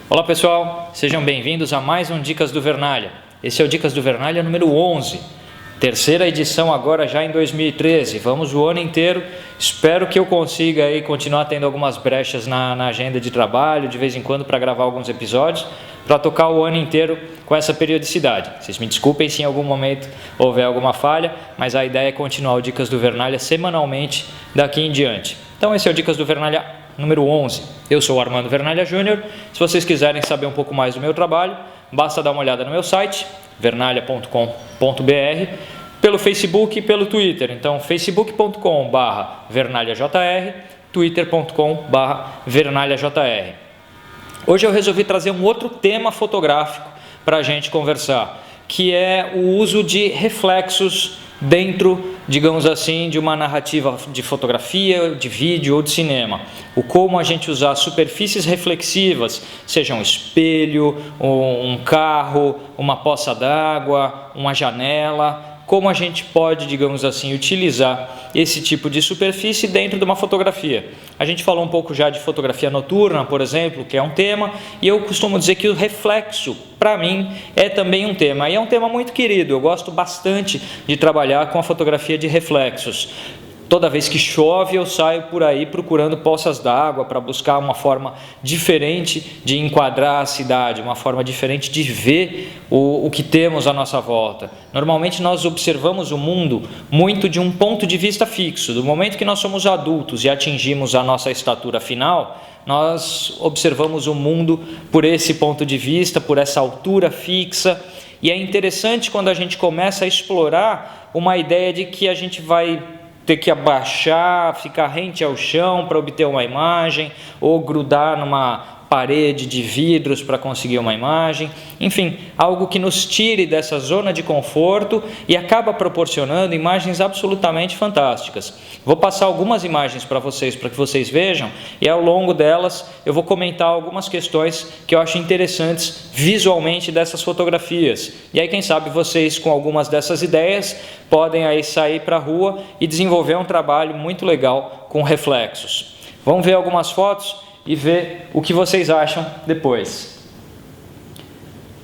Olá pessoal, sejam bem-vindos a mais um Dicas do Vernalha. Esse é o Dicas do Vernalha número 11, terceira edição agora já em 2013. Vamos o ano inteiro, espero que eu consiga aí continuar tendo algumas brechas na agenda de trabalho, de vez em quando para gravar alguns episódios, para tocar o ano inteiro com essa periodicidade. Vocês me desculpem se em algum momento houver alguma falha, mas a ideia é continuar o Dicas do Vernalha semanalmente daqui em diante. Então esse é o Dicas do Vernalha número 11. Eu sou o Armando Vernalha Júnior. Se vocês quiserem saber um pouco mais do meu trabalho, basta dar uma olhada no meu site, vernalha.com.br, pelo Facebook e pelo Twitter. Então, facebook.com/vernalhajr, twitter.com/vernalhajr. Hoje eu resolvi trazer um outro tema fotográfico para a gente conversar, que é o uso de reflexos dentro, digamos assim, de uma narrativa de fotografia, de vídeo ou de cinema. O como a gente usar superfícies reflexivas, seja um espelho, um carro, uma poça d'água, uma janela, como a gente pode, digamos assim, utilizar esse tipo de superfície dentro de uma fotografia. A gente falou um pouco já de fotografia noturna, por exemplo, que é um tema, e eu costumo dizer que o reflexo, para mim, é também um tema. E é um tema muito querido, eu gosto bastante de trabalhar com a fotografia de reflexos. Toda vez que chove eu saio por aí procurando poças d'água para buscar uma forma diferente de enquadrar a cidade, uma forma diferente de ver o que temos à nossa volta. Normalmente nós observamos o mundo muito de um ponto de vista fixo. Do momento que nós somos adultos e atingimos a nossa estatura final, nós observamos o mundo por esse ponto de vista, por essa altura fixa. E é interessante quando a gente começa a explorar uma ideia de que a gente vai ter que abaixar, ficar rente ao chão para obter uma imagem, ou grudar numa parede de vidros para conseguir uma imagem, enfim, algo que nos tire dessa zona de conforto e acaba proporcionando imagens absolutamente fantásticas. Vou passar algumas imagens para que vocês vejam, e ao longo delas eu vou comentar algumas questões que eu acho interessantes visualmente dessas fotografias. E aí, quem sabe, vocês com algumas dessas ideias podem aí sair para a rua e desenvolver um trabalho muito legal com reflexos. Vamos ver algumas fotos e ver o que vocês acham depois.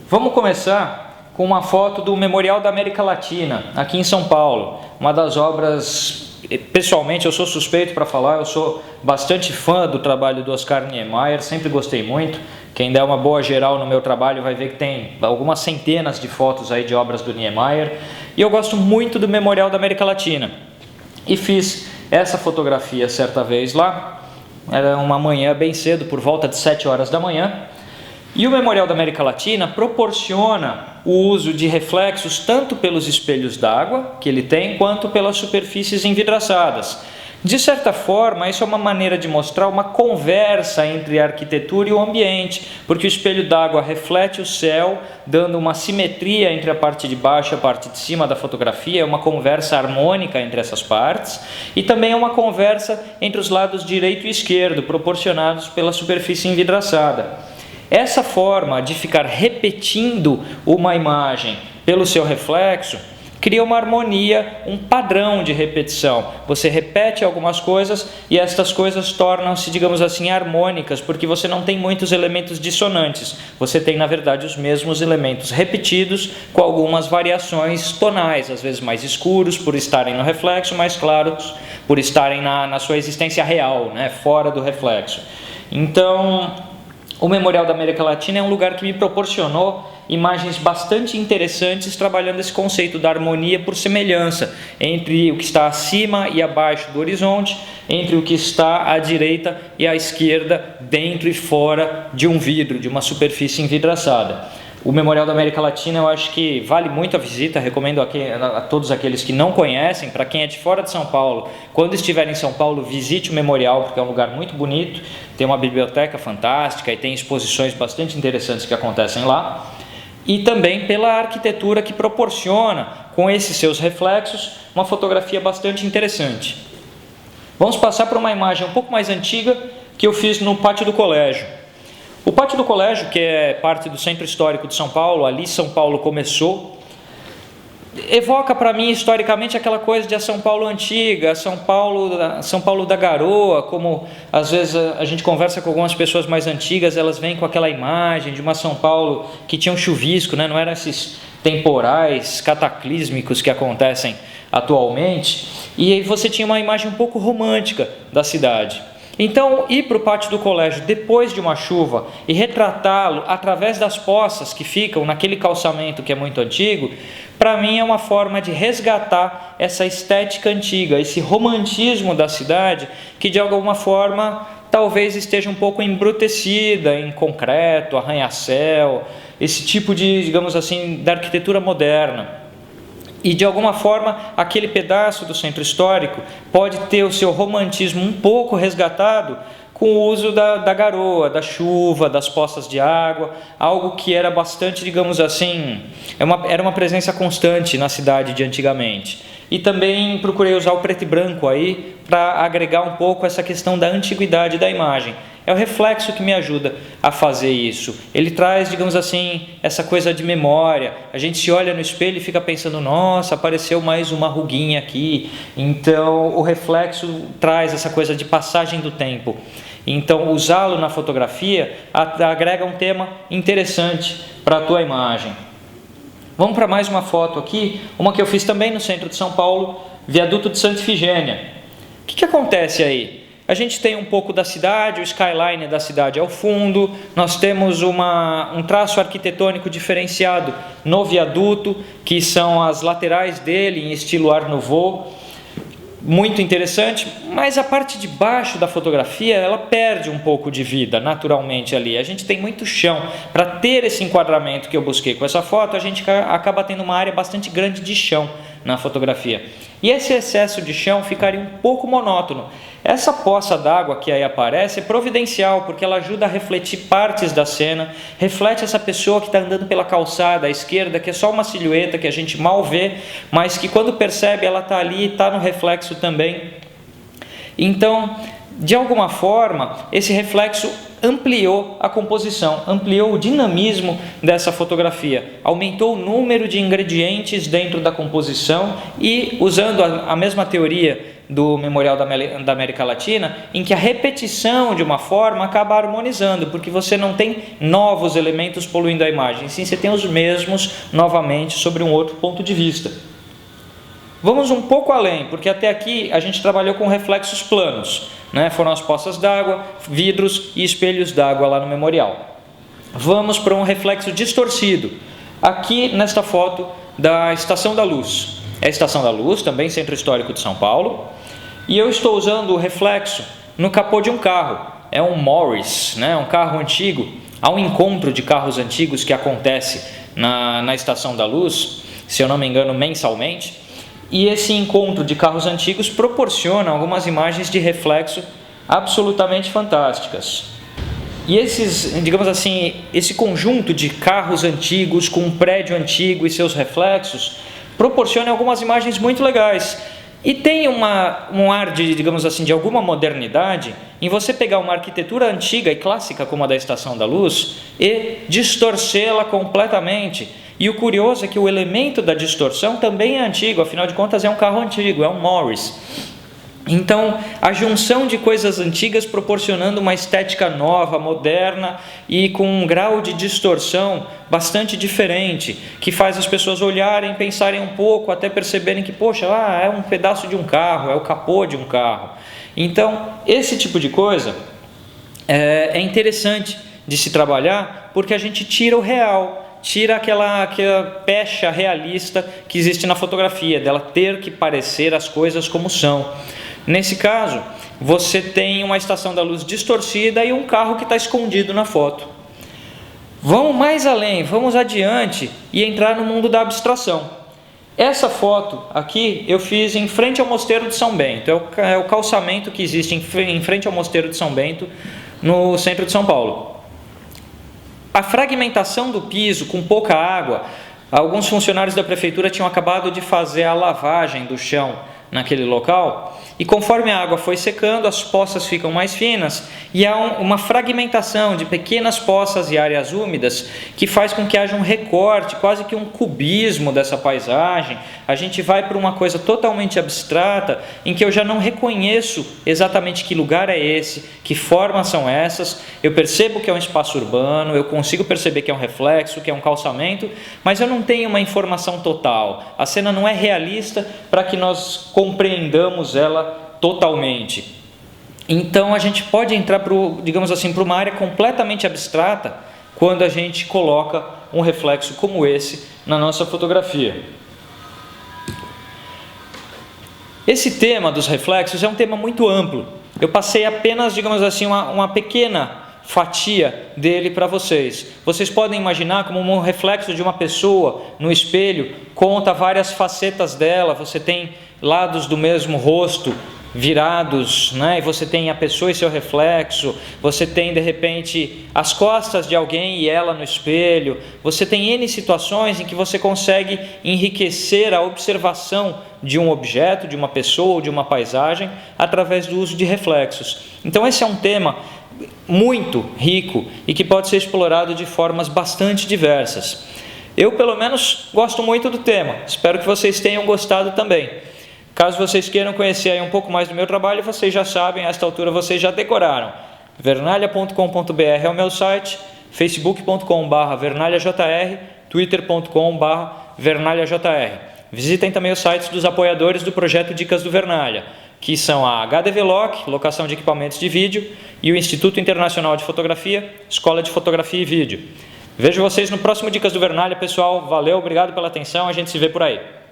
Vamos começar com uma foto do Memorial da América Latina, aqui em São Paulo. Uma das obras, pessoalmente eu sou suspeito para falar, eu sou bastante fã do trabalho do Oscar Niemeyer, sempre gostei muito. Quem der uma boa geral no meu trabalho vai ver que tem algumas centenas de fotos aí de obras do Niemeyer. E eu gosto muito do Memorial da América Latina. E fiz essa fotografia certa vez lá. Era uma manhã bem cedo, por volta de 7 horas da manhã. E o Memorial da América Latina proporciona o uso de reflexos tanto pelos espelhos d'água que ele tem, quanto pelas superfícies envidraçadas. De certa forma, isso é uma maneira de mostrar uma conversa entre a arquitetura e o ambiente, porque o espelho d'água reflete o céu, dando uma simetria entre a parte de baixo e a parte de cima da fotografia, é uma conversa harmônica entre essas partes, e também é uma conversa entre os lados direito e esquerdo, proporcionados pela superfície envidraçada. Essa forma de ficar repetindo uma imagem pelo seu reflexo cria uma harmonia, um padrão de repetição. Você repete algumas coisas e estas coisas tornam-se, digamos assim, harmônicas, porque você não tem muitos elementos dissonantes. Você tem, na verdade, os mesmos elementos repetidos com algumas variações tonais, às vezes mais escuros por estarem no reflexo, mais claros por estarem na sua existência real, né, fora do reflexo. Então, o Memorial da América Latina é um lugar que me proporcionou imagens bastante interessantes trabalhando esse conceito da harmonia por semelhança entre o que está acima e abaixo do horizonte, entre o que está à direita e à esquerda, dentro e fora de um vidro, de uma superfície envidraçada. O Memorial da América Latina eu acho que vale muito a visita, recomendo a todos aqueles que não conhecem. Para quem é de fora de São Paulo, quando estiver em São Paulo, visite o Memorial, porque é um lugar muito bonito, tem uma biblioteca fantástica e tem exposições bastante interessantes que acontecem lá. E também pela arquitetura que proporciona, com esses seus reflexos, uma fotografia bastante interessante. Vamos passar para uma imagem um pouco mais antiga que eu fiz no pátio do colégio. O pátio do colégio, que é parte do Centro Histórico de São Paulo, ali São Paulo começou, evoca para mim historicamente aquela coisa de a São Paulo antiga, São Paulo da Garoa, como às vezes a gente conversa com algumas pessoas mais antigas, elas vêm com aquela imagem de uma São Paulo que tinha um chuvisco, né? Não eram esses temporais cataclísmicos que acontecem atualmente, e aí você tinha uma imagem um pouco romântica da cidade. Então, ir para o pátio do colégio depois de uma chuva e retratá-lo através das poças que ficam naquele calçamento que é muito antigo, para mim é uma forma de resgatar essa estética antiga, esse romantismo da cidade que de alguma forma talvez esteja um pouco embrutecida em concreto, arranha-céu, esse tipo de, digamos assim, da arquitetura moderna. E de alguma forma aquele pedaço do centro histórico pode ter o seu romantismo um pouco resgatado com o uso da garoa, da chuva, das poças de água, algo que era bastante, digamos assim, era uma presença constante na cidade de antigamente. E também procurei usar o preto e branco aí para agregar um pouco essa questão da antiguidade da imagem. É o reflexo que me ajuda a fazer isso. Ele traz, digamos assim, essa coisa de memória. A gente se olha no espelho e fica pensando, nossa, apareceu mais uma ruguinha aqui. Então, o reflexo traz essa coisa de passagem do tempo. Então, usá-lo na fotografia agrega um tema interessante para a tua imagem. Vamos para mais uma foto aqui, uma que eu fiz também no centro de São Paulo, Viaduto de Santa Ifigênia. O que acontece aí? A gente tem um pouco da cidade, o skyline da cidade ao fundo, nós temos um traço arquitetônico diferenciado no viaduto, que são as laterais dele em estilo Art Nouveau, muito interessante, mas a parte de baixo da fotografia, ela perde um pouco de vida naturalmente ali. A gente tem muito chão. Para ter esse enquadramento que eu busquei com essa foto, a gente acaba tendo uma área bastante grande de chão na fotografia. E esse excesso de chão ficaria um pouco monótono. Essa poça d'água que aí aparece é providencial, porque ela ajuda a refletir partes da cena, reflete essa pessoa que está andando pela calçada à esquerda, que é só uma silhueta que a gente mal vê, mas que quando percebe ela está ali e está no reflexo também. Então, de alguma forma, esse reflexo ampliou a composição, ampliou o dinamismo dessa fotografia, aumentou o número de ingredientes dentro da composição e, usando a mesma teoria do Memorial da América Latina, em que a repetição de uma forma acaba harmonizando, porque você não tem novos elementos poluindo a imagem, sim, você tem os mesmos novamente sobre um outro ponto de vista. Vamos um pouco além, porque até aqui a gente trabalhou com reflexos planos, né? Foram as poças d'água, vidros e espelhos d'água lá no memorial. Vamos para um reflexo distorcido, aqui nesta foto da Estação da Luz. É a Estação da Luz, também Centro Histórico de São Paulo, e eu estou usando o reflexo no capô de um carro. É um Morris, né? Um carro antigo. Há um encontro de carros antigos que acontece na Estação da Luz, se eu não me engano, mensalmente. E esse encontro de carros antigos proporciona algumas imagens de reflexo absolutamente fantásticas. E digamos assim, esse conjunto de carros antigos com um prédio antigo e seus reflexos proporciona algumas imagens muito legais. E tem um ar de, digamos assim, de alguma modernidade em você pegar uma arquitetura antiga e clássica como a da Estação da Luz e distorcê-la completamente. E o curioso é que o elemento da distorção também é antigo, afinal de contas é um carro antigo, é um Morris. Então, a junção de coisas antigas proporcionando uma estética nova, moderna e com um grau de distorção bastante diferente, que faz as pessoas olharem, pensarem um pouco, até perceberem que, poxa, é um pedaço de um carro, é o capô de um carro. Então, esse tipo de coisa é interessante de se trabalhar, porque a gente tira o real, tira aquela pecha realista que existe na fotografia, dela ter que parecer as coisas como são. Nesse caso, você tem uma estação da luz distorcida e um carro que está escondido na foto. Vamos mais além, vamos adiante e entrar no mundo da abstração. Essa foto aqui eu fiz em frente ao Mosteiro de São Bento, é o calçamento que existe em frente ao Mosteiro de São Bento, no centro de São Paulo. A fragmentação do piso com pouca água, alguns funcionários da prefeitura tinham acabado de fazer a lavagem do chão naquele local, e conforme a água foi secando, as poças ficam mais finas e há uma fragmentação de pequenas poças e áreas úmidas que faz com que haja um recorte, quase que um cubismo dessa paisagem. A gente vai para uma coisa totalmente abstrata, em que eu já não reconheço exatamente que lugar é esse, que formas são essas. Eu percebo que é um espaço urbano, eu consigo perceber que é um reflexo, que é um calçamento, mas eu não tenho uma informação total. A cena não é realista para que nós compreendamos ela totalmente. Então a gente pode entrar para, digamos assim, para uma área completamente abstrata quando a gente coloca um reflexo como esse na nossa fotografia. Esse tema dos reflexos é um tema muito amplo. Eu passei apenas, digamos assim, uma pequena fatia dele para vocês. Vocês podem imaginar como um reflexo de uma pessoa no espelho conta várias facetas dela. Você tem lados do mesmo rosto virados, né? E você tem a pessoa e seu reflexo, você tem de repente as costas de alguém e ela no espelho, você tem N situações em que você consegue enriquecer a observação de um objeto, de uma pessoa ou de uma paisagem através do uso de reflexos. Então esse é um tema muito rico e que pode ser explorado de formas bastante diversas. Eu pelo menos gosto muito do tema, espero que vocês tenham gostado também. Caso vocês queiram conhecer aí um pouco mais do meu trabalho, vocês já sabem, a esta altura vocês já decoraram. Vernalha.com.br é o meu site, facebook.com/vernalhajr, twitter.com/vernalhajr. Visitem também os sites dos apoiadores do projeto Dicas do Vernalha, que são a HDVLoc, locação de equipamentos de vídeo, e o Instituto Internacional de Fotografia, Escola de Fotografia e Vídeo. Vejo vocês no próximo Dicas do Vernalha, pessoal. Valeu, obrigado pela atenção, a gente se vê por aí.